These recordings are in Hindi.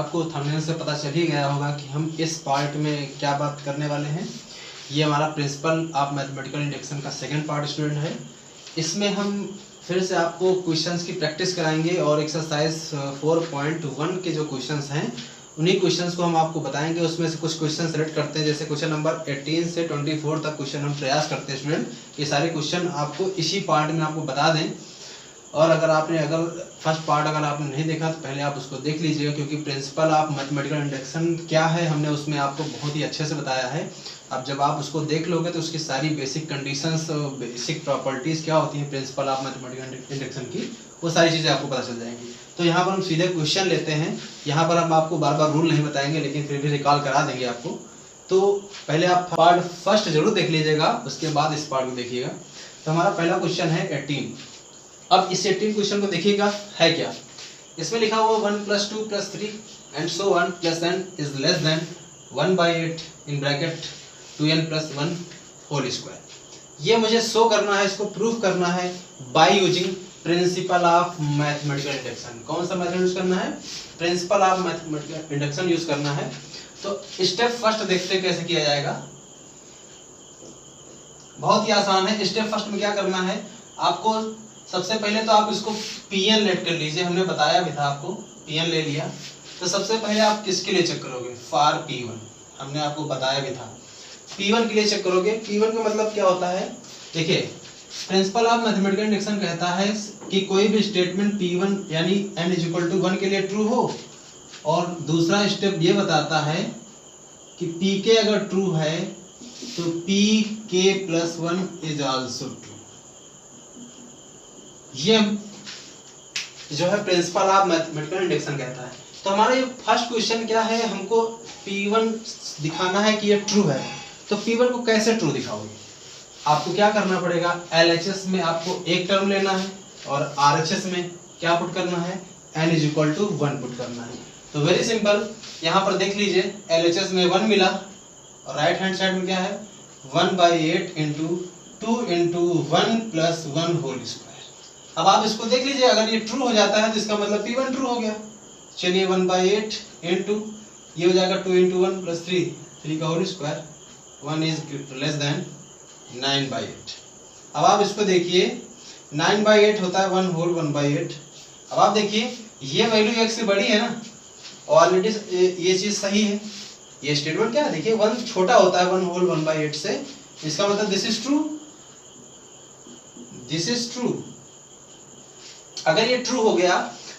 आपको थंबनेल से पता चल ही गया होगा कि हम इस पार्ट में क्या बात करने वाले हैं। ये हमारा प्रिंसिपल ऑफ मैथमेटिकल इंडक्शन का सेकंड पार्ट स्टूडेंट है। इसमें हम फिर से आपको क्वेश्चंस की प्रैक्टिस कराएंगे और एक्सरसाइज 4.1 के जो क्वेश्चंस हैं उन्हीं क्वेश्चंस को हम आपको बताएंगे। उसमें से कुछ क्वेश्चन सेलेक्ट करते हैं, जैसे क्वेश्चन नंबर 18 से 24 तक क्वेश्चन हम प्रयास करते हैं स्टूडेंट ये सारे क्वेश्चन आपको इसी पार्ट में आपको बता दें। और अगर फर्स्ट पार्ट अगर आपने नहीं देखा तो पहले आप उसको देख लीजिएगा, क्योंकि प्रिंसिपल ऑफ मैथमेटिकल इंडक्शन क्या है हमने उसमें आपको बहुत ही अच्छे से बताया है। अब जब आप उसको देख लोगे तो उसकी सारी बेसिक कंडीशंस, बेसिक प्रॉपर्टीज़ क्या होती हैं प्रिंसिपल ऑफ मैथमेटिकल इंडक्शन की, वो सारी चीज़ें आपको पता चल जाएंगी। तो यहाँ पर हम सीधे क्वेश्चन लेते हैं। यहाँ पर हम आपको बार बार रूल नहीं बताएंगे, लेकिन फिर भी रिकॉल करा देंगे आपको। तो पहले आप पार्ट फर्स्ट जरूर देख लीजिएगा, उसके बाद इस पार्ट को देखिएगा। तो हमारा पहला क्वेश्चन है 18। अब इस 18 क्वेश्चन को देखिएगा है क्या। इसमें लिखा हुआ 1 + 2 + 3 and so on plus n is less than 1/8 in bracket 2n + 1 whole square. ये मुझे शो करना है, इसको प्रूफ करना है by using principle of mathematical induction. कौन सा मेथड यूज करना है? Principle of mathematical induction use करना है। तो स्टेप फर्स्ट देखते हैं कैसे किया जाएगा। बहुत ही आसान है। स्टेप फर्स्ट में क्या करना है आपको, सबसे पहले तो आप इसको Pn लेट कर लीजिए। हमने बताया भी था आपको, Pn ले लिया। तो सबसे पहले आप किसके लिए चेक करोगे? फॉर P1 हमने आपको बताया भी था। P1 के लिए चेक करोगे। P1 का मतलब क्या होता है? देखिए, प्रिंसिपल ऑफ मैथमेटिकल इंडक्शन कहता है कि कोई भी स्टेटमेंट P1 यानी n = 1 के लिए ट्रू हो, और दूसरा स्टेप ये बताता है कि Pk अगर ट्रू है तो Pk + 1 इज आल्सो ट्रू। ये जो है प्रिंसिपल ऑफ मैथमेटिकल इंडक्शन कहता है। तो हमारा ये फर्स्ट क्वेश्चन क्या है, हमको P1 दिखाना है कि ये ट्रू है। तो P1 को कैसे ट्रू दिखाओगे? आपको क्या करना पड़ेगा, LHS में आपको एक टर्म लेना है और RHS में क्या पुट करना है, n = 1 पुट करना है। तो वेरी सिंपल, यहाँ पर देख लीजिए LHS में 1 मिला और राइट हैंड साइड में क्या है 1/8 × 2 × 1 + 1 होल स्क्वायर। अब आप इसको देख लीजिए, अगर ये ट्रू हो जाता है तो इसका मतलब P1 ट्रू हो गया। चलिए 1/8 × ये हो जाएगा 2 × 1 + 3 का whole square, 1 is less than 9/8। अब आप इसको देखिए 9/8 होता है 1 होल 1/8। अब आप देखिए ये वैल्यू 1 से बड़ी है ना, ऑलरेडी ये चीज सही है। ये स्टेटमेंट क्या है, देखिए 1 छोटा होता है 1 होल 1/8 से। इसका मतलब this is true, this is true. अगर ये ट्रू हो गया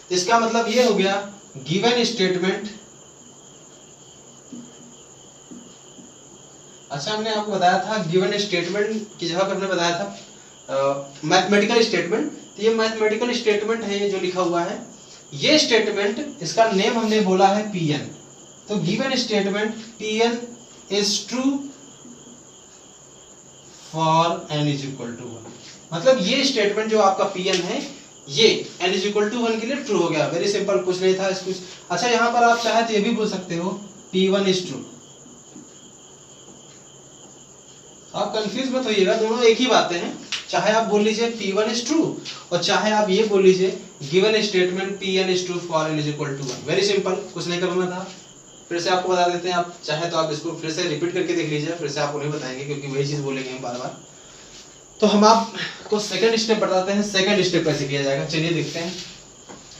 तो इसका मतलब ये हो गया गिवन स्टेटमेंट। अच्छा, हमने आपको बताया था गिवन स्टेटमेंट की जगह पर हमने बताया था मैथमेटिकल स्टेटमेंट। तो ये मैथमेटिकल स्टेटमेंट है, ये जो लिखा हुआ है ये स्टेटमेंट, इसका नेम हमने बोला है Pn। तो given statement Pn is true for n = 1। मतलब ये स्टेटमेंट जो आपका Pn है ये n = 1 के लिए ट्रू हो गया। वेरी सिंपल, कुछ नहीं था इसको। अच्छा, यहाँ पर आप चाहे तो ये भी बोल सकते हो P1 इज ट्रू। आप कंफ्यूज मत होइएगा, दोनों एक ही बातें हैं। चाहे आप बोल लीजिए P1 इज ट्रू और चाहे आप ये बोल लीजिए given statement Pn is true for n = 1। Very simple, कुछ नहीं करना था। फिर से आपको बता देते हैं, आप चाहे तो आप इसको फिर से रिपीट करके देख लीजिए, फिर से आपको नहीं बताएंगे क्योंकि वही चीज बोलेंगे हम बार बार। तो हम आपको सेकंड स्टेप बताते हैं, सेकंड स्टेप कैसे किया जाएगा। चलिए देखते हैं।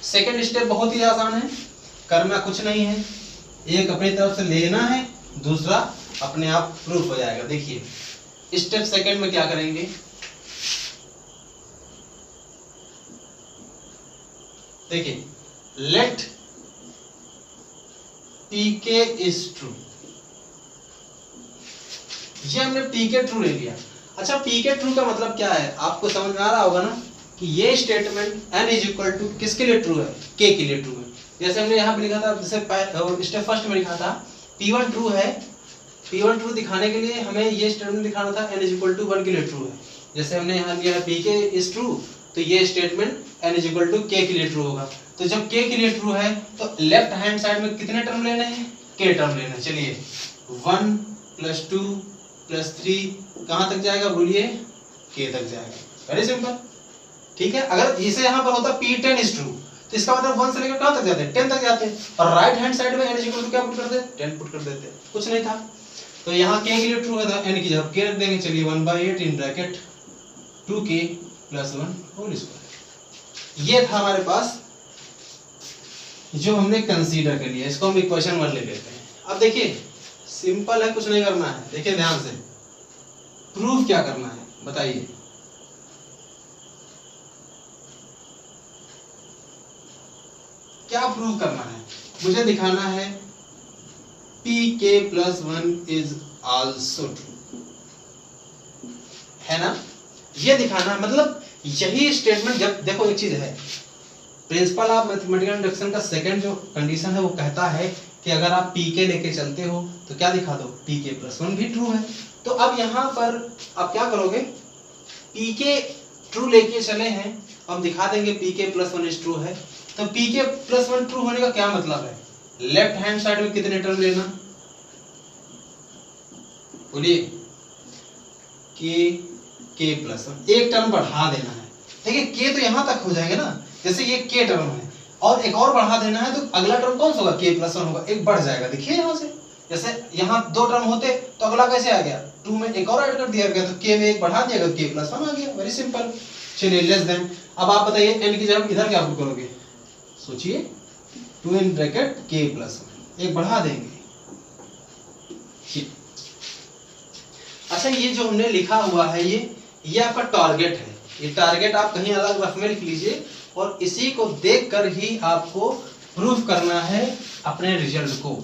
सेकंड स्टेप बहुत ही आसान है, करना कुछ नहीं है। एक अपनी तरफ से लेना है, दूसरा अपने आप प्रूफ हो जाएगा। देखिए स्टेप सेकंड में क्या करेंगे, देखिए लेट Pk इज ट्रू। ये हमने Pk ट्रू ले लिया। अच्छा, Pk ट्रू का मतलब क्या है आपको समझ में आ रहा होगा ना, कि ये स्टेटमेंट n = किसके लिए ट्रू है, k के लिए ट्रू है। जैसे हमने यहाँ पे लिखा था, जैसे स्टेप फर्स्ट में लिखा था P1 ट्रू है। P1 ट्रू दिखाने के लिए हमें ये स्टेटमेंट दिखाना था n = 1 के लिए ट्रू है। जैसे हमने यहाँ लिया Pk इज ट्रू, तो ये स्टेटमेंट n = k के लिए ट्रू होगा। तो जब k के लिए ट्रू है तो लेफ्ट हैंड साइड में कितने टर्म लेने हैं, k टर्म लेना है। चलिए 1 + 2 + 3 कहाँ तक जाएगा बोलिए, k तक जाएगा। वेरी सिंपल, ठीक है। अगर इसे यहाँ पर होता P10 इज ट्रू तो इसका मतलब 1 से लेकर कहां तक जाते हैं, 10 तक जाते हैं। और राइट हैंड साइड में n इक्वल टू क्या पुट कर दे, 10 पुट कर देते हैं, कुछ नहीं था। तो यहाँ k के लिए ट्रू है तो n की जगह k रख देंगे। चलिए 1/8 in bracket 2k + 1 whole square. ये था हमारे पास जो हमने कंसीडर कर लिया, इसको हम इक्वेशन 1 ले लेते हैं। अब देखिए सिंपल है, कुछ नहीं करना है। देखिए ध्यान से, प्रूफ क्या करना है बताइए। क्या प्रूव करना है, मुझे दिखाना है pk + 1 इज आल्सो ट्रू, है ना, ये दिखाना। मतलब यही स्टेटमेंट, जब देखो एक चीज है, प्रिंसिपल ऑफ मैथमेटिकल इंडक्शन का सेकंड जो कंडीशन है वो कहता है कि अगर आप pk लेके चलते हो तो क्या दिखा दो, pk + 1 भी ट्रू है। तो अब यहाँ पर आप क्या करोगे, pk ट्रू लेके चले हैं, अब दिखा देंगे pk + 1 इज ट्रू है। तो pk + 1 ट्रू होने का क्या मतलब है, लेफ्ट हैंड साइड में कितने टर्म लेना, बोलिए, k + 1 एक टर्म बढ़ा देना है। देखिए k तो यहाँ तक हो जाएंगे ना, जैसे ये k टर्म है और एक और बढ़ा देना है, तो अगला टर्म कौन सा होगा, k + 1 होगा, एक बढ़ जाएगा। देखिए यहाँ से, जैसे यहाँ 2 टर्म होते तो अगला कैसे आ गया, 2 में एक और ऐड कर दिया गया, तो k में एक बढ़ा दिया गया, k + 1 आ गया, वेरी सिंपल। चलिए लेस देन, अब आप बताइए n की जगह इधर क्या पुट करोगे, सोचिए, 2 इन ब्रैकेट k + 1 एक बढ़ा देंगे। अच्छा ये जो हमने लिखा हुआ है ये आपका टारगेट है, ये टारगेट आप कहीं अलग रफ में लिख लीजिए और इसी को देखकर ही आपको प्रूफ करना है अपने रिजल्ट को।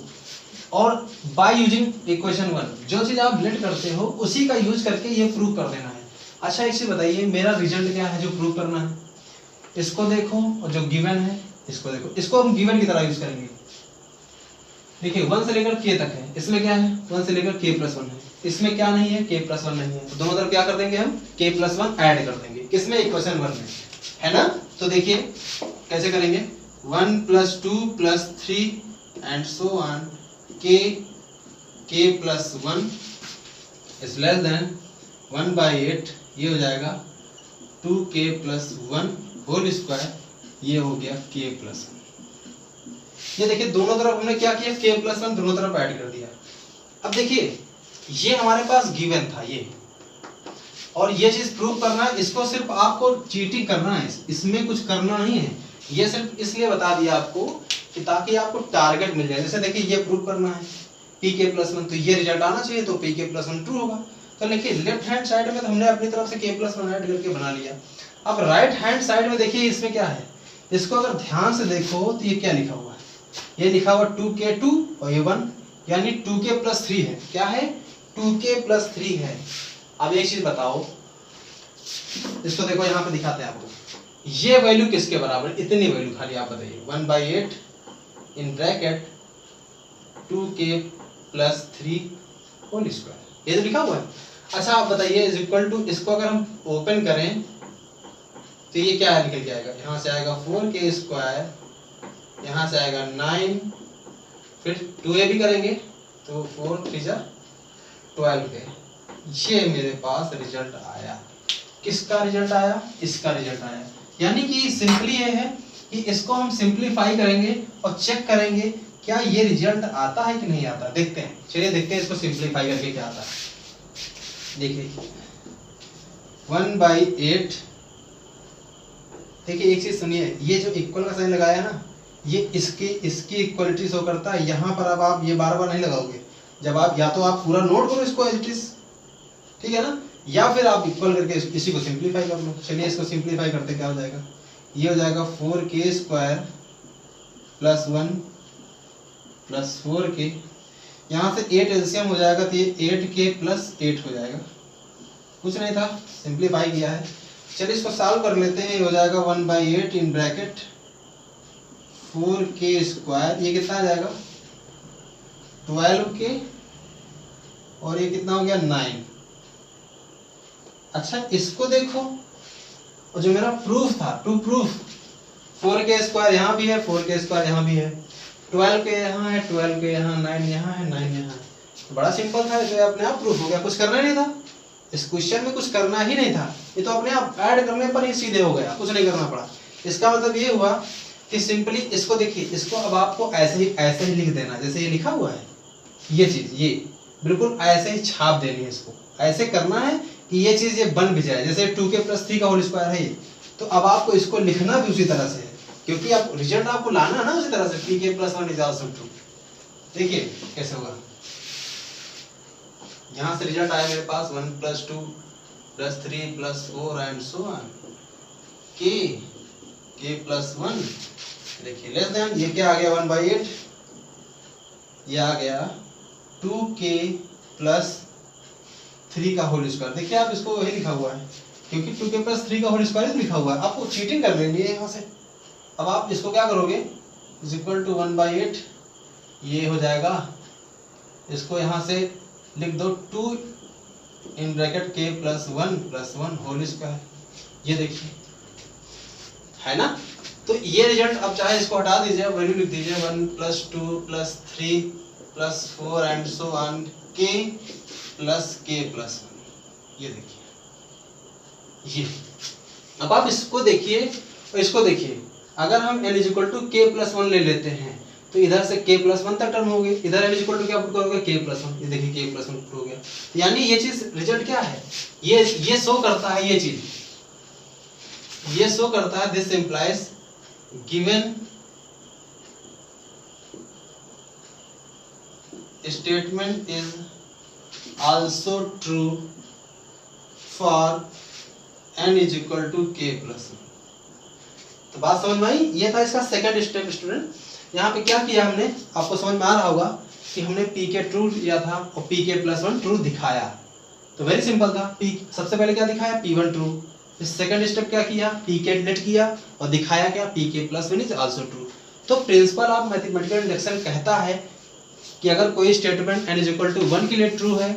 और बाय यूजिंग इक्वेशन 1 जो चीज आप लेट करते हो उसी का यूज करके ये प्रूफ कर देना है। अच्छा इसे बताइए मेरा रिजल्ट क्या है जो प्रूफ करना है, इसको देखो और जो गिवन है इसको देखो, इसको हम गिवन की तरह यूज करेंगे। देखिए 1 से लेकर k तक है, इसमें क्या है 1 से लेकर k + 1 है, इसमें क्या नहीं है k + 1 नहीं है, तो दोनों तरफ क्या कर देंगे हम k + 1 ऐड कर देंगे, किसमें, इक्वेशन 1 में, है ना। तो देखिए कैसे करेंगे, 1 + 2 + 3 and so on, k + 1 is less than 1/8, ये हो जाएगा 2k + 1 होल स्क्वायर, ये हो गया k + 1। ये देखिए दोनों तरफ हमने क्या किया, k + 1 दोनों तरफ ऐड कर दिया। अब देखिए ये हमारे पास गिवन था ये, और ये चीज प्रूव करना है, इसको सिर्फ आपको चीटिंग करना है, इसमें कुछ करना नहीं है, ये सिर्फ इसलिए बता दिया आपको कि ताकि आपको टारगेट मिल जाए। जैसे देखिए ये प्रूव करना है pk + 1, तो ये रिजल्ट आना चाहिए, तो pk + 1 ट्रू होगा। तो देखिए लेफ्ट हैंड साइड में तो हमने अपनी तरफ से k + 1 ऐड करके बना लिया। अब राइट हैंड साइड में देखिए इसमें क्या है, इसको अगर ध्यान से देखो तो ये क्या लिखा हुआ है, ये लिखा हुआ 2k2 और ये 1, यानी 2k + 3 है, क्या है 2k + 3 है। अब एक चीज बताओ, इसको देखो यहाँ पे दिखाते हैं आपको, ये वैल्यू किसके बराबर, इतनी वैल्यू खाली आप बताइए, 1/8 in bracket 2k + 3 whole square, ये तो लिखा हुआ है। अच्छा आप बताइए इज इक्वल टू, इसको अगर हम ओपन करें तो ये क्या निकल के आएगा, यहाँ से आएगा 4k², यहाँ से आएगा 9, फिर 2a भी करेंगे तो 4 3 12k, ये मेरे पास रिजल्ट आया। किसका रिजल्ट आया, इसका रिजल्ट आया। यानी कि सिंपली ये है कि इसको हम सिंपलीफाई करेंगे और चेक करेंगे क्या ये रिजल्ट आता है कि नहीं आता। देखते हैं, चलिए देखते हैं इसको सिंपलीफाई करके क्या आता है। देखिए 1/8, देखिए एक चीज सुनिए, ये जो इक्वल का साइन लगाया ना, ये इसकी इक्वलिटी शो करता है। यहाँ पर अब आप ये बार-बार नहीं लगाओगे, जब आप या तो आप पूरा नोट करो इसको एज इट इज, ठीक है ना, या फिर आप इक्वल करके इसी को सिंपलीफाई कर लो। चलिए इसको सिंपलीफाई करते क्या हो जाएगा, ये हो जाएगा 4k² + 1 + 4k, यहाँ से 8 एलसीएम हो जाएगा तो ये 8k + 8 हो जाएगा, कुछ नहीं था, सिंपलीफाई किया है। चलिए इसको सॉल्व कर लेते हैं, ये हो जाएगा 1/8 इन ब्रैकेट 4k², ये कितना आ जाएगा 12k, और ये कितना हो गया 9। अच्छा इसको देखो, और जो मेरा प्रूफ था, टू प्रूफ 4k² यहाँ भी है, 4k² यहाँ भी है, 12k यहाँ है, 12k यहाँ, 9 यहाँ है, 9 यहाँ है। बड़ा सिंपल था, जो अपने आप प्रूफ हो गया, कुछ करना नहीं था इस क्वेश्चन में, कुछ करना ही नहीं था, ये तो अपने आप ऐड करने पर ही सीधे हो गया, कुछ नहीं करना पड़ा। इसका मतलब ये हुआ कि सिंपली इसको देखिए, इसको अब आपको ऐसे ही लिख देना जैसे ये लिखा हुआ है, ये चीज ये बिल्कुल ऐसे ही छाप देनी है। इसको ऐसे करना है कि ये चीज ये बन भी जाए, जैसे 2k + 3 का होल स्क्वायर है ये, तो अब आपको इसको लिखना भी उसी तरह से है, क्योंकि आप रिजल्ट आपको लाना है ना उसी तरह से, pk + 1 = 2। देखिए कैसे होगा, यहाँ से रिजल्ट आया मेरे पास 1 + 2 + 3 + 4 एंड सो ऑन, k + 1। देखिए लेस देन ये क्या आ गया 1/8, ये आ गया 2k + 3 का होल स्क्वायर। देखिए आप इसको वही लिखा हुआ है, क्योंकि 2k + 3 का होल स्क्वायर लिखा हुआ है, आपको चीटिंग कर लेनी है यहाँ से। अब आप इसको क्या करोगे, = 1/8, ये हो जाएगा, इसको यहाँ से लिख दो 2 k + 1 होल स्क्वायर। ये देखिए है ना, तो ये रिजल्ट। अब चाहे इसको हटा दीजिए, वैल्यू लिख दीजिए 1 + 2 + 3 + 4 and so on, k + k + 1। ये देखिए ये। अब आप इसको देखिए और इसको देखिए, अगर हम n = k + 1 ले लेते हैं तो इधर से k + 1 तक टर्म होगी, इधर n = क्या पुट करोगे, k + 1। ये देखिए k + 1 पुट हो गया, यानी ये चीज रिजल्ट क्या है, ये शो करता है, ये चीज ये शो करता है, this implies given statement is also true for n = k + 1। तो बात समझ में आई, ये था इसका सेकंड स्टेप स्टूडेंट। यहाँ पे क्या किया हमने, आपको समझ में आ रहा होगा कि हमने pk ट्रू लिया था और pk + 1 ट्रू दिखाया। तो वेरी सिंपल था, सबसे पहले क्या दिखाया, p1 ट्रू। फिर सेकंड स्टेप क्या किया, pk डिलीट किया और दिखाया क्या, pk + 1 इज आल्सो ट्रू। तो प्रिंसिपल ऑफ मैथमेटिकल इंडक्शन कहता है कि अगर कोई स्टेटमेंट n = 1 के लिए ट्रू है,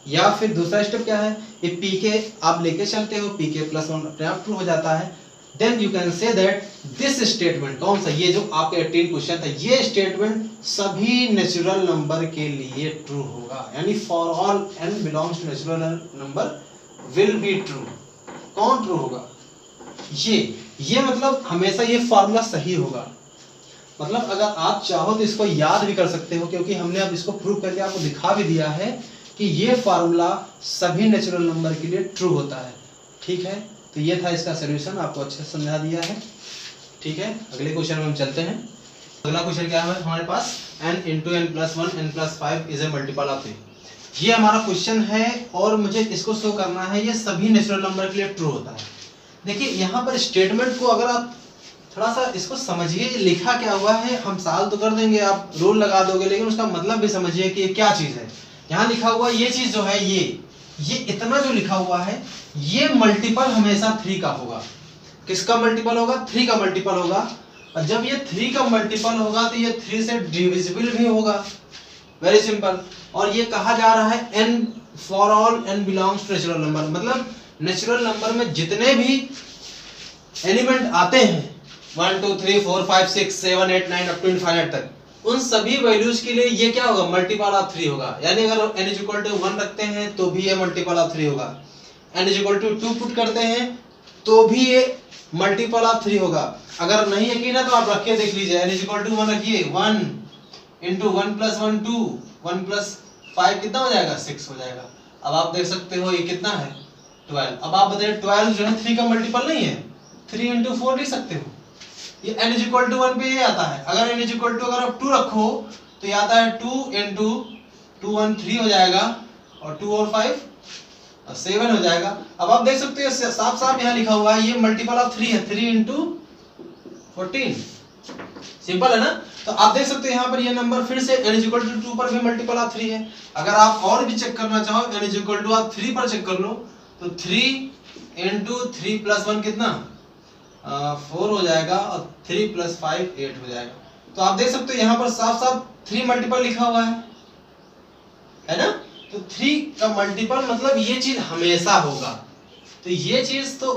या फिर दूसरा स्टेप क्या है, ये pk आप लेके चलते हो, pk + 1 अपने आप ट्रू हो जाता है, then you can say that this statement, कौन सा, ये जो आपके 18 क्वेश्चन था, ये स्टेटमेंट सभी नेचुरल नंबर के लिए ट्रू होगा, यानी for all n belongs to natural number will be true. कौन ट्रू होगा, ये मतलब हमेशा ये फॉर्मूला सही होगा। मतलब अगर आप चाहो तो इसको याद भी कर सकते हो, क्योंकि हमने अब इसको प्रूव करके आपको दिखा भी दिया है कि ये फॉर्मूला सभी नेचुरल नंबर के लिए ट्रू होता है। ठीक है, तो ये था इसका सॉल्यूशन, आपको अच्छे से समझा दिया है। ठीक है, अगले क्वेश्चन में हम चलते हैं। अगला क्वेश्चन क्या है हमारे पास, n × n + 1 n + 5 is a multiple of 3। ये हमारा क्वेश्चन है और मुझे इसको शो करना है ये सभी नेचुरल नंबर के लिए ट्रू होता है। देखिए यहाँ पर स्टेटमेंट को अगर आप थोड़ा सा इसको समझिए, लिखा क्या हुआ है, हम सॉल्व तो कर देंगे, आप रूल लगा दोगे, लेकिन उसका मतलब भी समझिए कि ये क्या चीज है। यहाँ लिखा हुआ ये चीज जो है, ये इतना जो लिखा हुआ है, ये मल्टीपल हमेशा 3 का होगा। किसका मल्टीपल होगा, 3 का मल्टीपल होगा। और जब ये 3 का मल्टीपल होगा तो ये 3 से डिविजिबल भी होगा। Very simple. और ये कहा जा रहा है n for all n belongs to natural number, मतलब नेचुरल नंबर में जितने भी एलिमेंट आते हैं 1 2 3 4 5 6 7 8 9 अप टू इनफाइनाइट तक, उन सभी वैल्यूज के लिए ये क्या होगा, मल्टीपल ऑफ 3 होगा। यानी अगर n = 1 रखते हैं तो भी ये मल्टीपल ऑफ 3 होगा, n = 2 पुट करते हैं तो भी ये मल्टीपल ऑफ 3 होगा। अगर नहीं यकीन है तो आप रख के देख लीजिए, n = 1 रखिए, 1 × 1 + 1 2, 1 + 5 कितना हो जाएगा, 6 हो जाएगा। अब आप देख सकते हो ये कितना है, 12। अब आप बताइए 12 जो है 3 का मल्टीपल नहीं है, 3 × 4 लिख सकते हो। ये n = 1 पे ये आता है। अगर n = अगर आप 2 रखो तो ये आता है 2 × 2 1 3 हो जाएगा, और 2 और 5 7 हो जाएगा। अब आप देख सकते हो साफ साफ यहाँ लिखा हुआ है ये मल्टीपल ऑफ 3 है, 3 × 14। सिंपल है ना। तो आप देख सकते हो यहाँ पर ये नंबर फिर से n = 2 पर भी मल्टीपल ऑफ 3 है। अगर आप और भी चेक करना चाहो, n = आप 3 पर चेक कर लो तो 3 × 3 + 1 कितना, 4 हो जाएगा, और 3 + 5 8 हो जाएगा। तो आप देख सकते हो यहाँ पर साफ साफ 3 मल्टीपल लिखा हुआ है ना। तो 3 का मल्टीपल मतलब ये चीज हमेशा होगा। तो ये चीज तो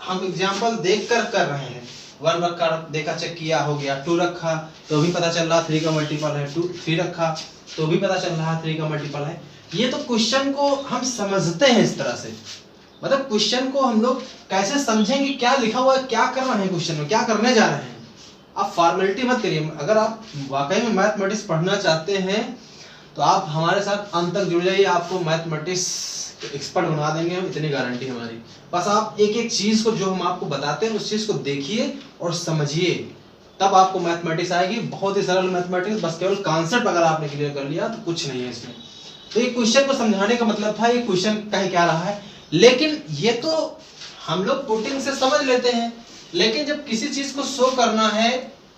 हम एग्जांपल देखकर कर रहे हैं। 1 रखा, देखा, चेक किया, हो गया। 2 रखा तो भी पता चल रहा 3 का मल्टीपल है, 3 रखा तो भी पता चल रहा 3 का मल्टीपल है। ये तो क्वेश्चन को हम समझते हैं इस तरह से, मतलब क्वेश्चन को हम लोग कैसे समझेंगे, क्या लिखा हुआ है, क्या कर रहे हैं क्वेश्चन में, क्या करने जा रहे हैं। आप फॉर्मेलिटी मत करिए। अगर आप वाकई में मैथमेटिक्स पढ़ना चाहते हैं तो आप हमारे साथ अंत तक जुड़ जाइए, आपको मैथमेटिक्स एक्सपर्ट बना देंगे हम, इतनी गारंटी हमारी। बस आप एक एक चीज को जो हम आपको बताते हैं उस चीज को देखिए और समझिए, तब आपको मैथमेटिक्स आएगी। बहुत ही सरल मैथमेटिक्स, बस केवल कॉन्सेप्ट अगर आपने क्लियर कर लिया तो कुछ नहीं है इसमें। तो ये क्वेश्चन को समझाने का मतलब था, ये क्वेश्चन कह क्या रहा है। लेकिन ये तो हम लोग पुटिंग से समझ लेते हैं, लेकिन जब किसी चीज को शो करना है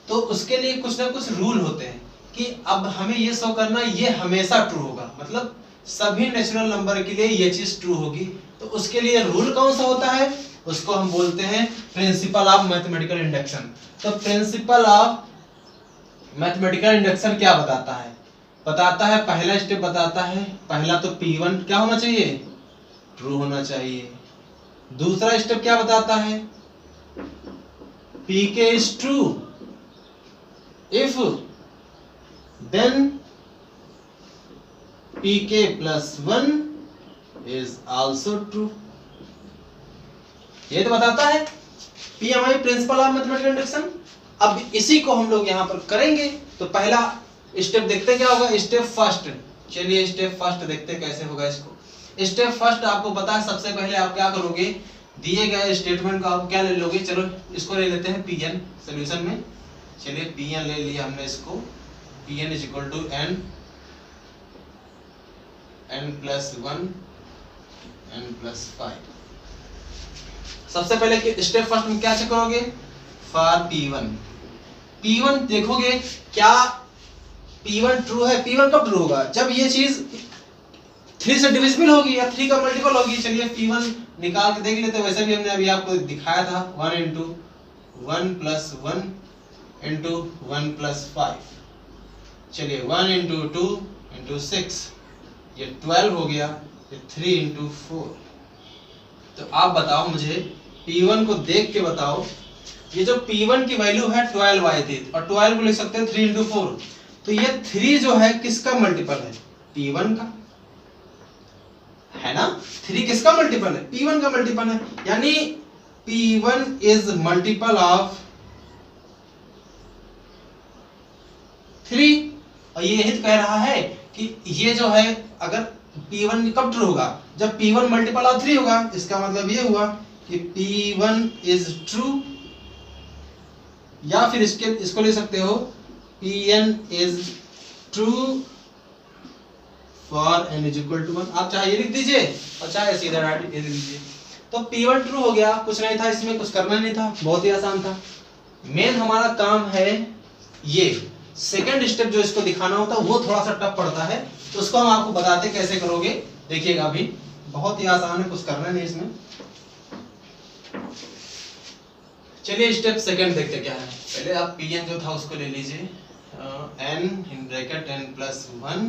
तो उसके लिए कुछ ना कुछ रूल होते हैं कि अब हमें ये शो करना, ये हमेशा ट्रू होगा, मतलब सभी नेचुरल नंबर के लिए ये चीज ट्रू होगी। तो उसके लिए रूल कौन सा होता है, उसको हम बोलते हैं प्रिंसिपल ऑफ मैथमेटिकल इंडक्शन। तो प्रिंसिपल ऑफ मैथमेटिकल इंडक्शन क्या बताता है, बताता है पहला स्टेप बताता है, पहला तो P1 क्या होना चाहिए, ट्रू होना चाहिए। दूसरा स्टेप क्या बताता है, Pk is true if then Pk plus 1 is also true। ये तो बताता है P हमारी प्रिंसिपल ऑफ मैथमेटिकल इंडक्शन। अब इसी को हम लोग यहाँ पर करेंगे। तो पहला स्टेप देखते क्या होगा, स्टेप फर्स्ट। चलिए स्टेप फर्स्ट देखते कैसे होगा इसको। स्टेप फर्स्ट आपको पता है, सबसे पहले आप क्या करोगे, दिए गए स्टेटमेंट को आप क्या ले लोगे, चलो इसको ले लेते हैं Pn सॉल्यूशन में। चलिए Pn ले लिया हमने इसको, Pn is equal to n plus 1 n plus 5। सबसे पहले स्टेप फर्स्ट में क्या चेक करोगे, फॉर P1 देखोगे क्या P1 ट्रू है। P1 कब ट्रू होगा, जब ये चीज 3 से डिविजिबल होगी या 3 का मल्टीपल होगी। चलिए P1 निकाल के देख लेते हैं, वैसे भी हमने अभी आपको दिखाया था 1 इंटू 1 प्लस 1 इंटू 1 प्लस 5। चलिए 1 इंटू 2 इंटू 6, ये 12 हो गया, ये 3 इंटू 4। तो आप बताओ मुझे, P1 को देख के बताओ, ये जो P1 की वैल्यू है 12 आई थी, और 12 को लिख सकते हैं 3 इंटू 4। तो ये 3 जो है किसका मल्टीपल है, P1 का है ना। 3 किसका मल्टीपल है, P1 का मल्टीपल है, यानी P1 इज मल्टीपल ऑफ 3। और ये हित कह रहा है कि ये जो है अगर P1 कब ट्रू होगा, जब P1 मल्टीपल ऑफ 3 होगा। इसका मतलब ये हुआ कि P1 इज ट्रू, या फिर इसको ले सकते हो Pn is true for n is equal to 1। आप चाहे ये लिख दीजिए और चाहे सीधा डायरेक्ट ये लिख दीजिए। तो P1 ट्रू हो गया, कुछ नहीं था इसमें, कुछ करना नहीं था, बहुत ही आसान था। मेन हमारा काम है ये सेकंड स्टेप जो इसको दिखाना होता है, वो थोड़ा सा टफ पड़ता है, तो उसको हम आपको बताते कैसे करोगे, देखिएगा। अभी बहुत ही आसान है, कुछ करना नहीं इसमें। चलिए स्टेप सेकंड देखते क्या है। पहले आप Pn जो था उसको ले लीजिए, n in bracket n plus 1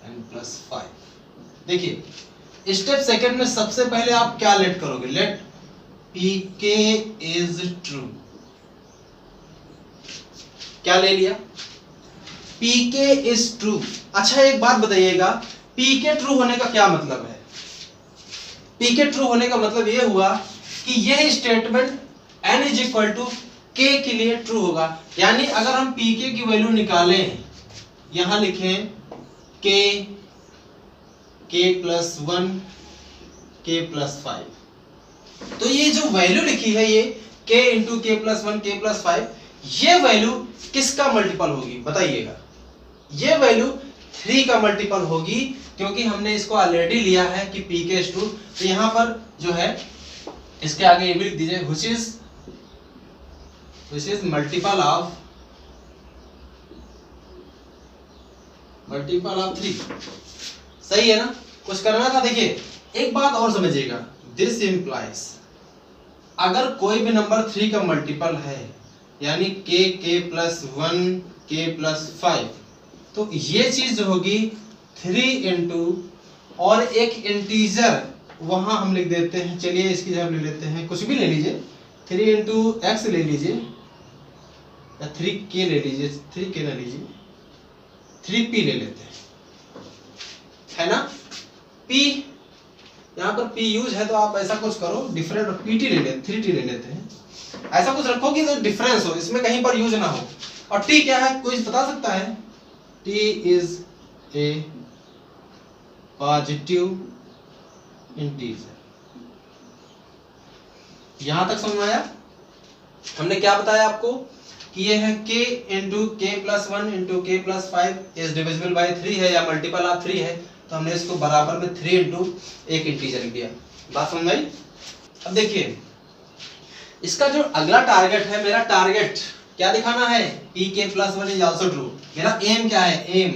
n plus 5। देखिए स्टेप सेकंड में सबसे पहले आप क्या लेट करोगे, लेट Pk इज ट्रू। क्या ले लिया, Pk इज ट्रू। अच्छा एक बात बताइएगा, Pk ट्रू होने का क्या मतलब है। Pk ट्रू होने का मतलब ये हुआ कि यह statement n is equal to k के लिए ट्रू होगा। यानी अगर हम Pk की वैल्यू निकालें, यहां लिखें k प्लस 1 k प्लस 5, तो ये जो वैल्यू लिखी है ये k into k plus 1 k plus 5, ये वैल्यू किसका मल्टीपल होगी बताइएगा। ये वैल्यू 3 का मल्टीपल होगी, क्योंकि हमने इसको ऑलरेडी लिया है कि Pk इज ट्रू। तो यहां पर जो है इसके आगे ये भी लिख दीजिए, which is multiple of 3। सही है ना, कुछ करना था। देखिए एक बात और समझिएगा, दिस इंप्लाइज अगर कोई भी नंबर 3 का मल्टीपल है, यानी k प्लस 1 k प्लस 5, तो ये चीज होगी 3 इंटू और एक इंटीजर वहां हम लिख देते हैं। चलिए इसकी जगह ले लेते हैं, कुछ भी ले लीजिए, 3 इंटू एक्स ले लीजिए या 3k ले लीजिए, 3k ना लीजिए, 3p ले लेते हैं, है ना। p यहाँ पर p यूज है तो आप ऐसा कुछ करो, डिफरेंट pt ले लेते, 3t ले लेते हैं, ऐसा कुछ रखो कि डिफरेंस हो, इसमें कहीं पर यूज ना हो। और t क्या है, कोई बता सकता है? t is a positive integer. यहां तक समझ में आया? हमने क्या बताया आपको कि ये है k इंटू के प्लस 1 इंटू के प्लस 5 इज डिविजिबल बाय 3 है या मल्टीपल ऑफ 3 है, तो हमने इसको बराबर में 3 इंटू एक इंटीजर लिख दिया। बात समझ में आई? अब देखिए इसका जो अगला टारगेट है, मेरा टारगेट क्या दिखाना है, p के प्लस 1 इज आल्सो ट्रू। मेरा एम क्या है,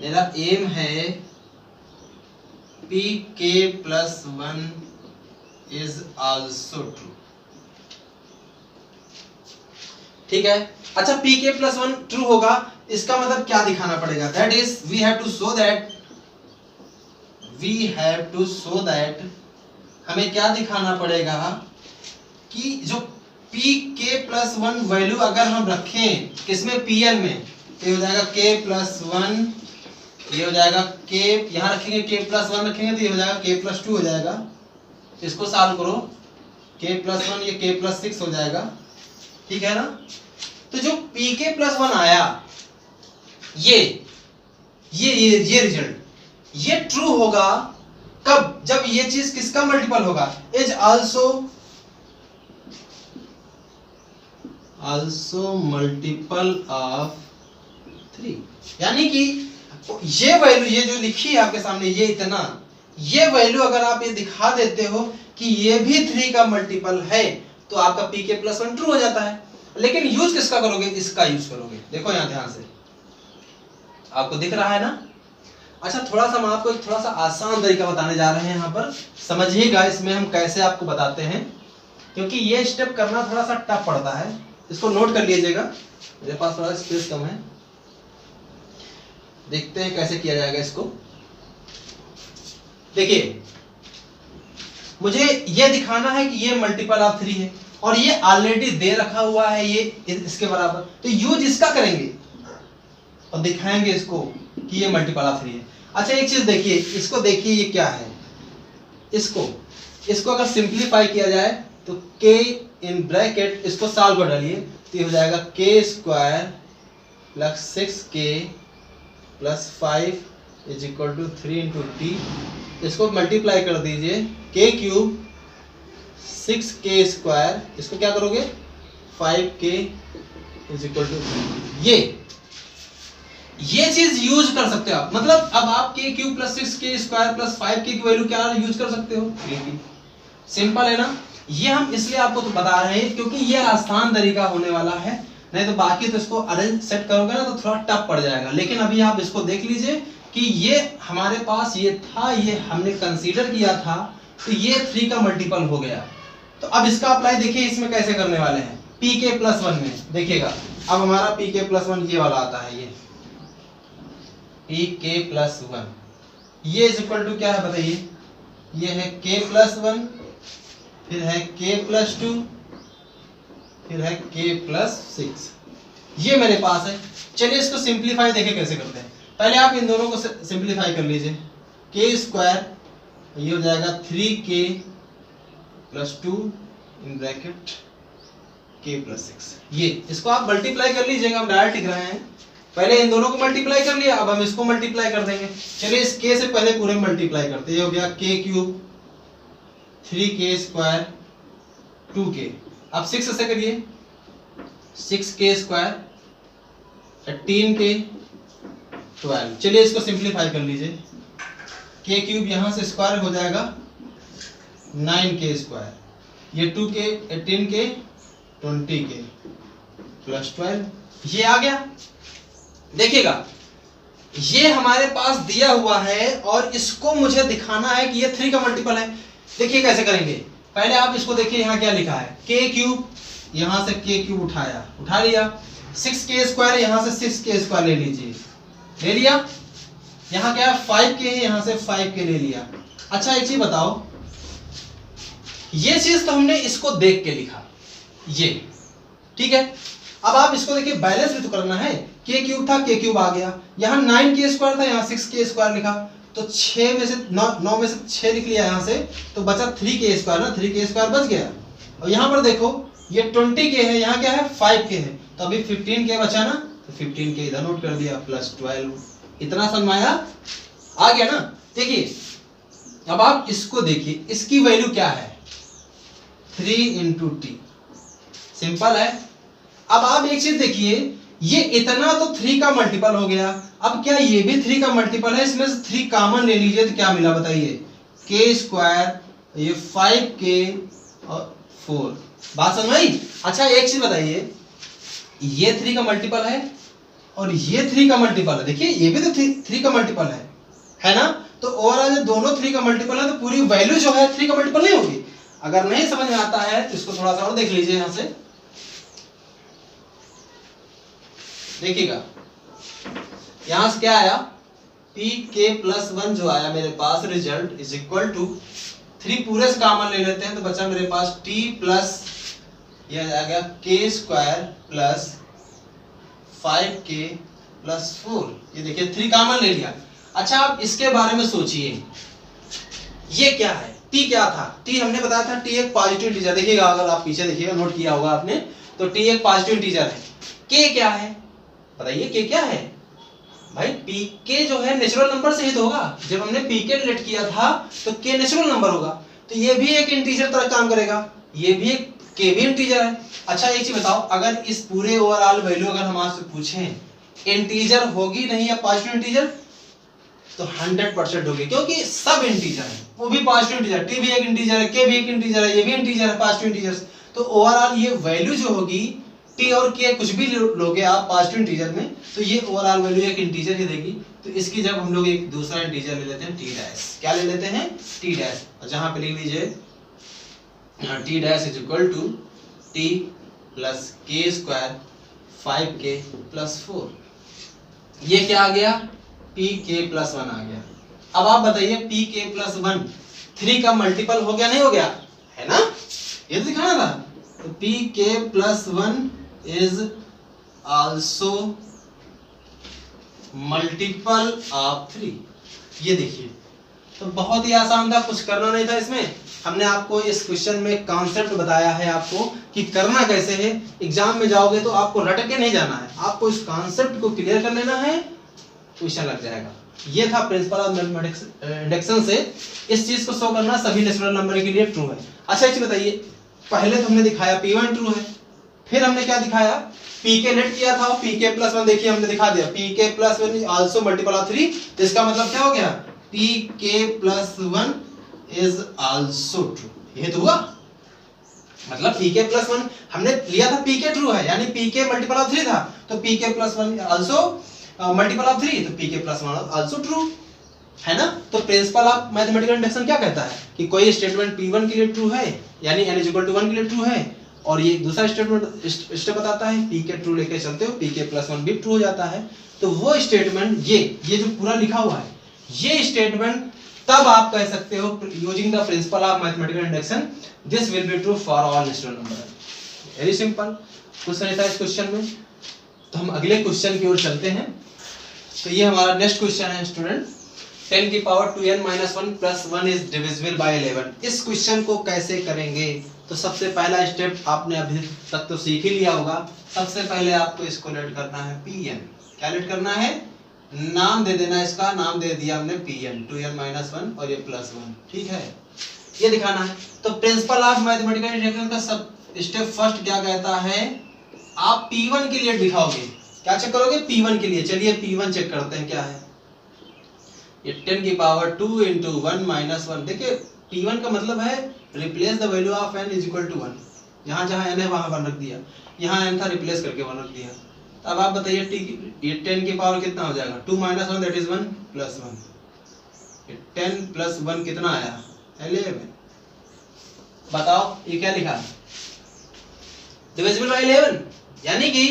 मेरा एम है p के प्लस 1 इज आल्सो ट्रू। ठीक है, अच्छा p के प्लस 1 ट्रू होगा, इसका मतलब क्या दिखाना पड़ेगा, that is we have to show that हमें क्या दिखाना पड़ेगा कि जो p के प्लस 1 वैल्यू अगर हम रखें किसमें, pl में, तो हो जाएगा k प्लस 1, ये हो जाएगा k, यहाँ रखेंगे k प्लस 1 रखेंगे तो ये हो जाएगा k प्लस 2 हो जाएगा। इसको सॉल्व करो, k प्लस 1 ये k प्लस 6 हो जाएगा। ठीक है ना? तो जो p के प्लस 1 आया, ये रिजल्ट ये ट्रू होगा कब, जब ये चीज किसका मल्टीपल होगा, इज आल्सो मल्टीपल ऑफ 3। यानी कि ये वैल्यू, ये जो लिखी है आपके सामने, ये इतना, ये वैल्यू अगर आप ये दिखा देते हो कि ये भी 3 का मल्टीपल है, तो आपका p के प्लस 1 ट्रू हो जाता है। लेकिन यूज किसका करोगे, इसका यूज करोगे। देखो यहां ध्यान से, आपको दिख रहा है ना? अच्छा, थोड़ा सा हम आपको थोड़ा सा आसान तरीका बताने जा रहे हैं, यहाँ पर समझिएगा इसमें हम कैसे आपको बताते हैं, क्योंकि ये स्टेप करना थोड़ा सा टफ पड़ता है। इसको नोट कर लीजिएगा, मेरे पास थोड़ा स्पेस कम है, देखते हैं कैसे किया जाएगा इसको। देखिए मुझे ये दिखाना है कि ये मल्टीपल ऑफ 3 है और ये ऑलरेडी दे रखा हुआ है ये इसके बराबर, तो यूज इसका करेंगे और दिखाएंगे इसको कि ये मल्टीपल ऑफ 3 है। अच्छा एक चीज देखिए, इसको देखिए ये क्या है, इसको अगर सिंप्लीफाई किया जाए तो k इन ब्रैकेट, इसको सॉल्व कर डालिए तो ये हो जाएगा k square plus 6k plus 5 is equal to 3 into t. इसको मल्टीप्लाई कर दीजिए, k क्यूब 6k स्क्वायर, इसको क्या करोगे 5k इज इक्वल टू 3। ये चीज यूज कर सकते हो आप, मतलब अब आप k cube plus 6k square plus 5k की वैल्यू क्या यूज कर सकते हो, 3k। सिंपल है ना? ये हम इसलिए आपको तो बता रहे हैं क्योंकि ये आसान तरीका होने वाला है, नहीं तो बाकी तो इसको अरेंज सेट करोगे ना तो थोड़ा टफ पड़ जाएगा। लेकिन अभी आप इसको देख लीजिए कि ये हमारे पास ये था, ये हमने कंसीडर किया था, तो ये 3 का मल्टीपल हो गया। तो अब इसका अप्लाई देखिए इसमें कैसे करने वाले हैं, p के प्लस 1 में देखिएगा। अब हमारा p के प्लस 1 ये वाला आता है, ये p के प्लस 1, ये इज इक्वल टू क्या है बताइए, ये है k प्लस 1, फिर है k प्लस 2, फिर है k प्लस 6। ये मेरे पास है। चलिए इसको सिंप्लीफाई देखें कैसे करते हैं। पहले आप इन दोनों को सिंप्लीफाई कर लीजिए, k स्क्वायर ये हो जाएगा 3k plus 2 in bracket k plus 6। ये इसको आप मल्टीप्लाई कर लीजिएगा, हम डायरेक्ट लिख रहे हैं। पहले इन दोनों को मल्टीप्लाई कर लिया, अब हम इसको मल्टीप्लाई कर देंगे। चलिए इस k से पहले पूरे मल्टीप्लाई करते हैं, ये हो गया k cube 3k square 2k। अब 6 से करिए, 6k स्क्वायर 18k 12। चलिए इसको सिंप्लीफाई कर लीजिए, k क्यूब यहां से स्क्वायर हो जाएगा 9k स्क्वायर, ये 2k 18k 20k प्लस 12, ये आ गया। देखिएगा ये हमारे पास दिया हुआ है और इसको मुझे दिखाना है कि ये 3 का मल्टीपल है। देखिए कैसे करेंगे, पहले आप इसको देखिए, यहाँ क्या लिखा है, k क्यूब, यहां से k क्यूब उठा लिया, 6k स्क्वायर यहां से 6k स्क्वायर ले लीजिए, ले लिया। यहाँ क्या है 5k है, यहां से 5k ले लिया। अच्छा एक चीज बताओ, ये चीज तो हमने इसको देख के लिखा, ये ठीक है। अब आप इसको देखिए बैलेंस भी तो करना है, k क्यूब था k क्यूब आ गया, यहाँ 9k स्क्वायर था यहाँ 6k स्क्वायर लिखा, तो 6 में से 9 में से 6 लिख लिया यहाँ से, तो बचा 3k² ना, 3k² बच गया। और यहाँ पर देखो ये 20k है, यहाँ क्या है 5k है, तो अभी 15k बचा ना, तो 15k इधर नोट कर दिया प्लस 12। इतना समझ आया, आ गया ना। देखिए अब आप इसको देखिए, इसकी वैल्यू क्या है 3 × t, सिंपल है। अब आप एक चीज देखिए, ये इतना तो 3 का मल्टीपल हो गया, अब क्या ये भी 3 का मल्टीपल है, इसमें से 3 कॉमन ले लीजिए तो क्या मिला बताइए, k², ये 5k और 4। बात समझ आई। अच्छा एक चीज बताइए, ये 3 का मल्टीपल है और ये 3 का मल्टीपल है, देखिए ये भी तो 3 का मल्टीपल है ना। तो ओवरऑल जब दोनों 3 का मल्टीपल है तो पूरी वैल्यू जो है 3 का मल्टीपल नहीं होगी। अगर नहीं समझ में आता है तो इसको थोड़ा सा और देख लीजिए, यहां से देखिएगा, यहां से क्या आया pk+1 जो आया मेरे पास रिजल्ट इज इक्वल टू 3 पूरे से कॉमन ले लेते हैं तो बचा मेरे पास t प्लस यह आ गया k² प्लस 5k प्लस 4। ये देखिए 3 कॉमन ले लिया। अच्छा आप इसके बारे में सोचिए, ये क्या है, t क्या था, t हमने बताया था t एक पॉजिटिव इंटीजर। देखिएगा अगर आप पीछे देखिएगा, नोट किया होगा आपने, तो t एक पॉजिटिव इंटीजर है। k क्या है बताइए, k क्या है भाई, pk जो है नेचुरल नंबर से ही तो होगा। जब हमने pk रिलेट किया था तो k नेचुरल नंबर होगा, तो ये भी एक इंटीजर तरह काम करेगा, ये भी एक k भी इंटीजर है। अच्छा एक चीज बताओ, अगर इस पूरे ओवरऑल वैल्यू अगर हम आपसे पूछें इंटीजर होगी नहीं या पॉजिटिव इंटीजर, तो 100% होगी, क्योंकि सब इंटीजर है, वो भी पॉजिटिव इंटीजर, t भी एक इंटीजर है, k भी एक इंटीजर है, ये भी इंटीजर है, पॉजिटिव इंटीजर्स। तो ओवरऑल ये वैल्यू जो होगी t और k कुछ भी लोगे आप पॉजिटिव इंटीजर में, तो ये ओवरऑल वैल्यू एक इंटीजर ही देगी। तो इसकी जब हम लोग एक दूसरा इंटीजर ले लेते हैं t', क्या ले लेते हैं t', और जहां पे लिख लीजिए t' is equal to t plus k² 5k plus 4। ये क्या आ गया pk+1 आ गया। अब आप बताइए pk+1 3 का मल्टीपल हो गया नहीं हो गया, है ना, ये तो दिखाना था। तो pk+1 is also multiple of 3। ये देखिए, तो बहुत ही आसान था, कुछ करना नहीं था इसमें। हमने आपको इस क्वेश्चन में कॉन्सेप्ट बताया है आपको कि करना कैसे है। एग्जाम में जाओगे तो आपको रट के नहीं जाना है, आपको इस कॉन्सेप्ट को क्लियर कर लेना है, क्वेश्चन लग जाएगा। ये था प्रिंसिपल ऑफ मैथमेटिक्स इंडक्शन से इस चीज को शो करना सभी नेचुरल नंबर के लिए ट्रू है। अच्छा एक चीज बताइए, पहले तो हमने दिखाया p1 ट्रू है, फिर हमने क्या दिखाया pk लेट किया था, pk+1 देखिए हमने दिखा दिया pk+1 आल्सो मल्टीपल ऑफ 3। तो इसका मतलब क्या हो गया pk+1 इज आल्सो ट्रू। ये तो हुआ, मतलब pk+1 हमने लिया था pk ट्रू है, यानी pk मल्टीपल ऑफ 3 था, तो pk+1 आल्सो मल्टीपल ऑफ 3, तो pk+1 आल्सो ट्रू है ना। तो प्रिंसिपल ऑफ मैथमेटिकल इंडक्शन क्या कहता है कि कोई स्टेटमेंट p1 के लिए ट्रू है, यानी n = 1 के लिए ट्रू है, और ये दूसरा स्टेटमेंट स्टेप बताता है pk ट्रू लेके चलते हो pk+1 भी ट्रू हो जाता है। तो वो स्टेटमेंट ये जो पूरा लिखा हुआ है, ये स्टेटमेंट तब आप कह सकते हो using the principal of mathematical induction this will be true for all natural number. Very simple कुछ नहीं था इस क्वेश्चन में। तो हम अगले क्वेश्चन की ओर चलते हैं। तो ये हमारा नेक्स्ट क्वेश्चन है student, 10⁻²n−1 + 1 is divisible by 11। इस क्वेश्चन को कैसे करेंगे? तो सबसे पहला स्टेप आपने अभी तक तो सीख ही लिया होगा। सबसे पहले आपको इसको लेट करना है pn। क्या लेट करना है? नाम दे देना, इसका नाम दे दिया हमने pn, 2n-1 और ये +1, ठीक है, ये दिखाना है। तो प्रिंसिपल ऑफ मैथमेटिकल इंडक्शन का सब स्टेप फर्स्ट क्या कहता है, आप p1 के लिए दिखाओगे। क्या चेक करोगे? p1 के लिए। चलिए p1 चेक करते हैं क्या है। ये 10⁻² × 1 - 1। देखिए p1 का मतलब है replace the value of n = 1। जहां जहां n है वहां 1 रख दिया, यहां n था रिप्लेस करके 1 रख दिया। अब आप बताइए ये 10 की पावर कितना हो जाएगा? 2 - 1 दैट इज 1 + 1। ये 10 + 1 कितना आया? 11। बताओ ये क्या लिखा? Divisible by 11। यानी कि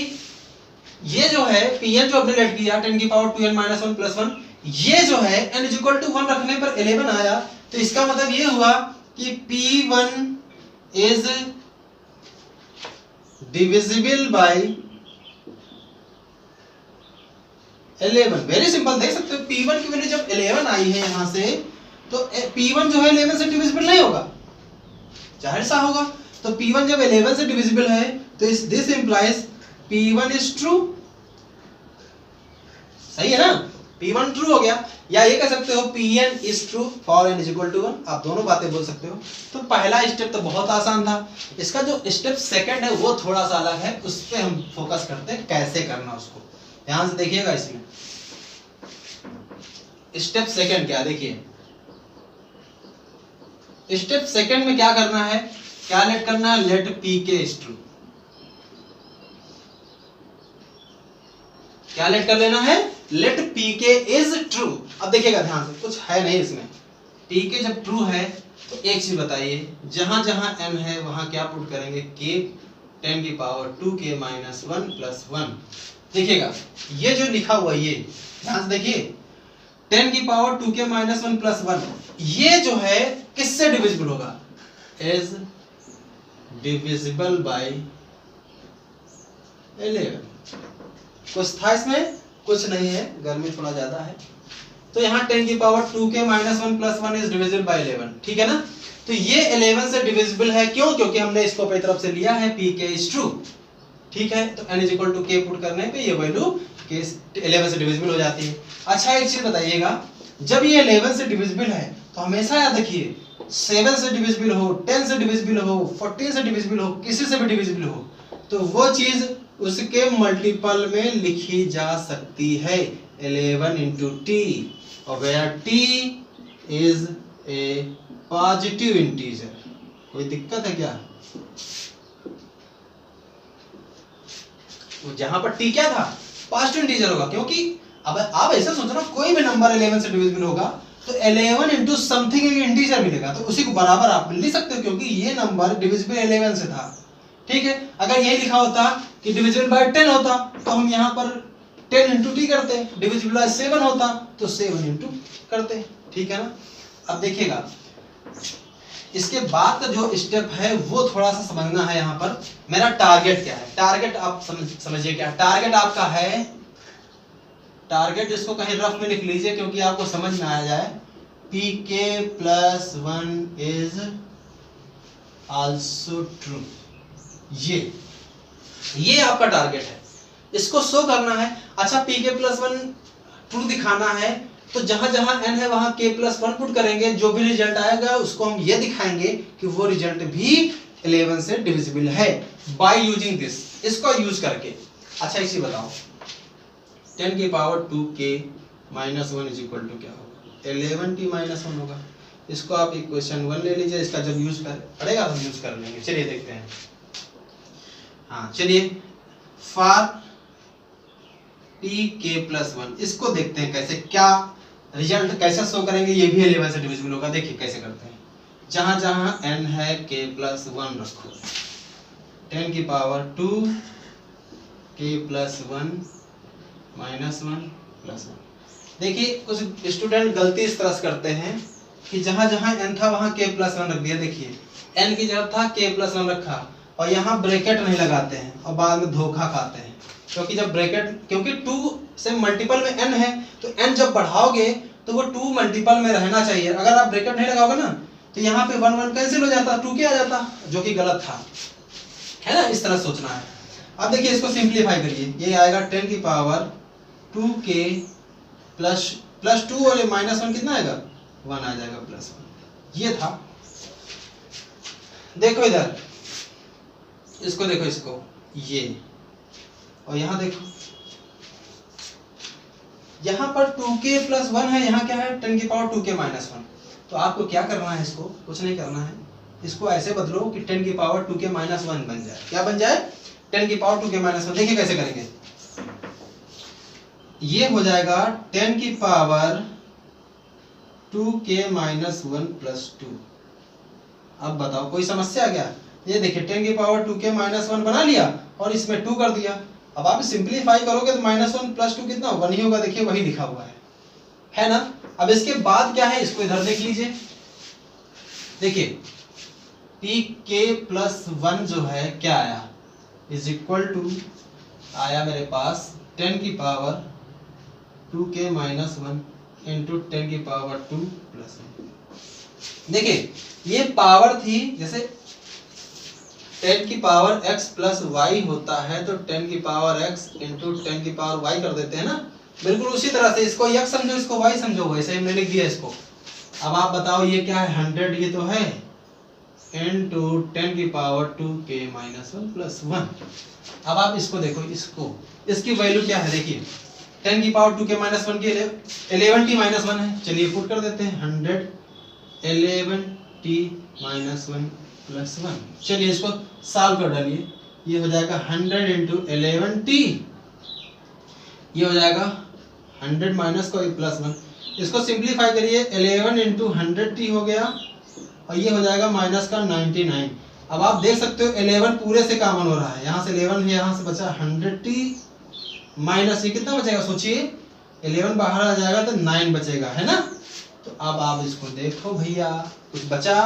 ये जो है pn जो हमने लेट किया 10⁻²n-1 + 1, ये जो है n = 1 रखने पर 11 आया। तो इसका मतलब ये हुआ कि p1 is divisible by 11, very simple, देख सकते हो P1 की वैल्यू जब 11 आई है यहाँ से, तो P1 जो है 11 से डिविजिबल नहीं होगा, जाहिर सा होगा। तो P1 जब 11 से डिविजिबल है तो this implies P1 is true, सही है ना, P1 ट्रू हो गया। या ये कह सकते हो Pn is true for n is equal to 1, आप दोनों बातें बोल सकते हो। तो पहला स्टेप तो बहुत आसान था, इसका जो स्टेप सेकंड है वो थोड़ा सा अलग है, उस पर हम फोकस करते हैं कैसे करना उसको। ध्यान से देखिएगा, इसमें स्टेप सेकंड क्या, देखिए स्टेप सेकंड में क्या करना है, क्या लेट करना है, लेट Pk इज ट्रू, क्या लेट कर लेना है, लेट Pk इज ट्रू। अब देखिएगा ध्यान से, कुछ है नहीं इसमें, Pk जब ट्रू है तो एक चीज बताइए, जहां जहां n है वहां क्या पुट करेंगे, k 10 की पावर 2k माइनस 1 प्लस 1। देखिएगा ये जो लिखा हुआ ये ध्यान से देखिए, 10 की पावर 2k माइनस 1 प्लस 1, ये जो है किससे डिविजिबल होगा, इज डिविजिबल बाय 11। कुछ था इसमें, कुछ नहीं है, गर्मी थोड़ा ज्यादा है। तो यहाँ 10 की power 2k minus 1 plus 1 is divisible by 11, ठीक है ना। तो ये 11 से डिविजिबल है, क्यों, क्योंकि हमने इसको अपनी तरफ से लिया है Pk इज ट्रू, ठीक है। तो n is equal to k put करने पे ये वैल्यू 11 से डिविजिबल हो जाती है। अच्छा एक चीज बताइएगा, जब ये 11 से डिविजिबल है तो हमेशा याद रखिए 7 से डिविजिबल हो, 10 से डिविजिबल हो, 14 से डिविजिबल हो, किसी से भी डिविजिबल हो, तो वो चीज उसके मल्टीपल में लिखी जा सकती है 11 into t, और where t is a positive integer. कोई दिक्कत है क्या, जहां पर t क्या था, पॉजिटिव इंटीजर होगा, क्योंकि अब आप ऐसा सोचो ना, कोई भी नंबर 11 से डिविजिबल होगा तो 11 into समथिंग एक इंटीजर मिलेगा, तो उसी को बराबर आप लिख सकते हो, क्योंकि ये नंबर डिविजिबल 11 से था, ठीक है। अगर यही लिखा होता कि डिविजिबल बाय 10 होता तो हम यहाँ पर 10 into t करते, डिविजिबल बाय 7 होता तो 7 into करते, ठीक है ना। अब देखिएगा इसके बाद का जो स्टेप है वो थोड़ा सा समझना है। यहाँ पर मेरा टारगेट क्या है, टारगेट आप समझिए क्या, टारगेट आपका है, टारगेट इसको कहीं रफ में लिख लीजिए क्योंकि आपको समझ में आ जाए, Pk plus 1 is also true, ये आपका टारगेट है, इसको शो करना है। अच्छा Pk प्लस 1 ट्रू दिखाना है तो जहां जहां n है वहां k प्लस 1 पुट करेंगे, जो भी रिजल्ट आएगा उसको हम ये दिखाएंगे कि वो रिजल्ट भी 11 से डिविजिबल है बाय यूजिंग दिस, इसको यूज करके। अच्छा इसी बताओ 10 की power 2k minus 1 is equal to क्या होगा, 11t माइनस 1 होगा। इसको आप इक्वेशन 1 ले लीजिए, इसका जब यूज पड़ेगा हम यूज कर लेंगे। चलिए देखते हैं, हाँ चलिए फॉर Pk प्लस 1 इसको देखते हैं कैसे, क्या रिजल्ट कैसे शो करेंगे, ये भी 11 से डिविजिबल होगा। देखिए कैसे करते हैं, जहां जहां n है k प्लस 1 रखो, 10 की power 2 k plus 1 minus 1 plus 1। देखिए कुछ स्टूडेंट गलती इस तरह से करते हैं कि जहां जहां n था वहां k प्लस 1 रख दिया। देखिए n की जगह था k प्लस 1 रखा और यहाँ ब्रैकेट नहीं लगाते हैं और बाद में धोखा खाते हैं, क्योंकि जब ब्रैकेट, क्योंकि 2 से मल्टीपल में n है तो n जब बढ़ाओगे तो वो 2 मल्टीपल में रहना चाहिए। अगर आप ब्रैकेट नहीं लगाओगे ना तो यहाँ पे 1 1 कैंसिल हो जाता, 2 क्या आ जाता, जो कि गलत था, है ना। इस तरह सोचना है। अब देखिए इसको सिंप्लीफाई करिए, ये आएगा 10 की पावर 2k प्लस 2 और माइनस 1 कितना आएगा, 1 आ जाएगा प्लस 1, ये था। देखो इधर, इसको देखो, इसको ये, और यहाँ देखो, यहाँ पर 2k प्लस 1 है, यहाँ क्या है 10 की पावर 2k माइनस 1। तो आपको क्या करना है, इसको कुछ नहीं करना है, इसको ऐसे बदलो कि 10 की पावर 2k माइनस 1 बन जाए। क्या बन जाए, 10 की पावर 2k माइनस 1। देखिए कैसे करेंगे, ये हो जाएगा 10 की पावर 2k माइनस 1 प्लस 2। अब बताओ कोई समस्या क्या, ये देखिए 10 की पावर 2k माइनस 1 बना लिया और इसमें 2 कर दिया। अब आप सिंप्लीफाई करोगे तो माइनस 1 प्लस 2 कितना, 1 ही होगा। देखिए वही लिखा हुआ है ना। अब इसके बाद क्या है, इसको इधर देख लीजिए, देखिए Pk प्लस 1 जो है क्या आया, इज इक्वल टू आया मेरे पास 10 की पावर 2k माइनस 1 इंटू 10 की पावर 2 प्लस 1। देखिए ये पावर थी, जैसे 10 की पावर x प्लस वाई होता है तो 10 की पावर x इंटू 10 की पावर y कर देते हैं ना। बिल्कुल उसी तरह से इसको x समझो, इसको y समझो, वैसे हमने लिख दिया इसको। अब आप बताओ ये क्या है, 100 ये तो है, इंटू 10 की पावर 2k माइनस 1 प्लस 1। अब आप इसको देखो, इसकी वैल्यू क्या है, देखिए 10 की पावर 2k माइनस 1 की 11t माइनस 1 है। चलिए पुट कर देते हैं 100 11t माइनस 1 प्लस 1। चलिए इसको सॉल्व कर डालिए, ये हो जाएगा 100 इंटू 11t, ये हो जाएगा 100 माइनस को प्लस 1। इसको सिंप्लीफाई करिए, 11 इंटू 100t हो गया और ये हो जाएगा माइनस का 99। अब आप देख सकते हो 11 पूरे से कॉमन हो रहा है, यहाँ से 11 है, यहाँ से बचा 100t माइनस ये कितना बचेगा, सोचिए 11 बाहर आ जाएगा तो 9 बचेगा, है ना। तो अब आप इसको देखो भैया, कुछ बचा,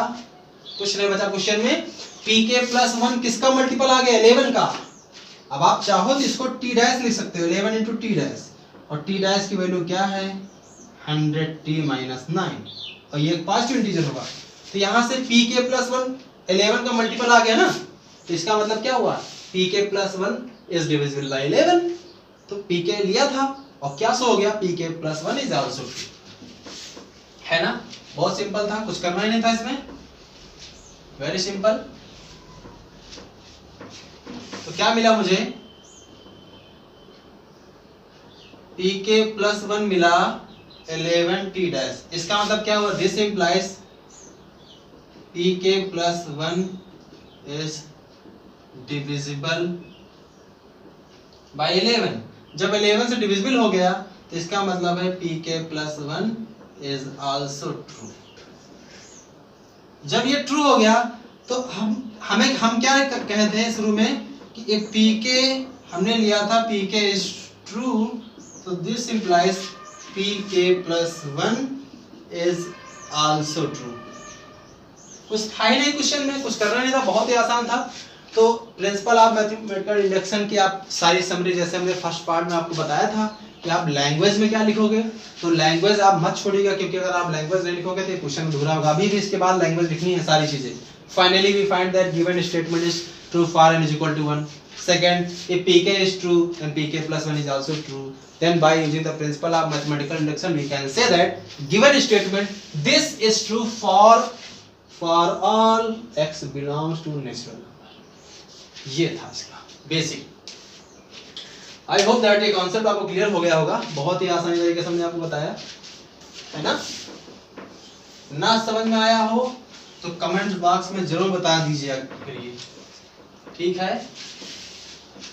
कुछ नहीं बचा क्वेश्चन में। pk प्लस 1 किसका मल्टीपल आ गया, 11 का। अब आप चाहो तो इसको t डैश लिख सकते हो, 11 इंटू टी डैश, और t डैश की वैल्यू क्या है 100t माइनस 9, और ये एक पॉजिटिव इंटीजर होगा। तो यहाँ से pk प्लस 1 11 का मल्टीपल आ गया ना, तो इसका मतलब क्या हुआ, pk plus 1 is divisible by 11। तो pk लिया था और क्या सो हो गया, pk plus 1 is also true, है ना। बहुत सिंपल था, कुछ करना ही नहीं था इसमें, वेरी सिंपल। तो क्या मिला मुझे, pk प्लस 1 मिला 11t डैश। इसका मतलब क्या हुआ, this implies pk plus 1 is divisible by 11। जब 11 से डिविजिबल हो गया तो इसका मतलब है pk plus 1 is also true. जब ये ट्रू हो गया तो हम क्या कहते हैं शुरू में कि एक pk हमने लिया था, pk इज ट्रू, तो this implies pk plus 1 is also true. कुछ था ही नहीं क्वेश्चन में, कुछ करना नहीं था, बहुत ही आसान था। तो प्रिंसिपल ऑफ मैथमेटिकल इंडक्शन की आप सारी समरी, जैसे हमने फर्स्ट पार्ट में आपको बताया था कि आप लैंग्वेज में क्या लिखोगे, तो लैंग्वेज आप मत छोड़िएगा, क्योंकि अगर आप लैंग्वेज नहीं लिखोगे तो क्वेश्चन अधूरा होगा। अभी भी इसके बाद लैंग्वेज लिखनी है सारी चीजें। Finally we find that given statement is true for n is equal to 1. Second, if pk is true then pk plus 1 is also true. Then by using the principle of mathematical induction we can say that given statement this is true for all x belongs to natural number. ये था इसका बेसिक। आई होप दैट ये कॉन्सेप्ट आपको क्लियर हो गया होगा, बहुत ही आसानी तरीके से हमने आपको बताया, है ना। ना समझ में आया हो तो कमेंट बॉक्स में जरूर बता दीजिए करिए, ठीक है।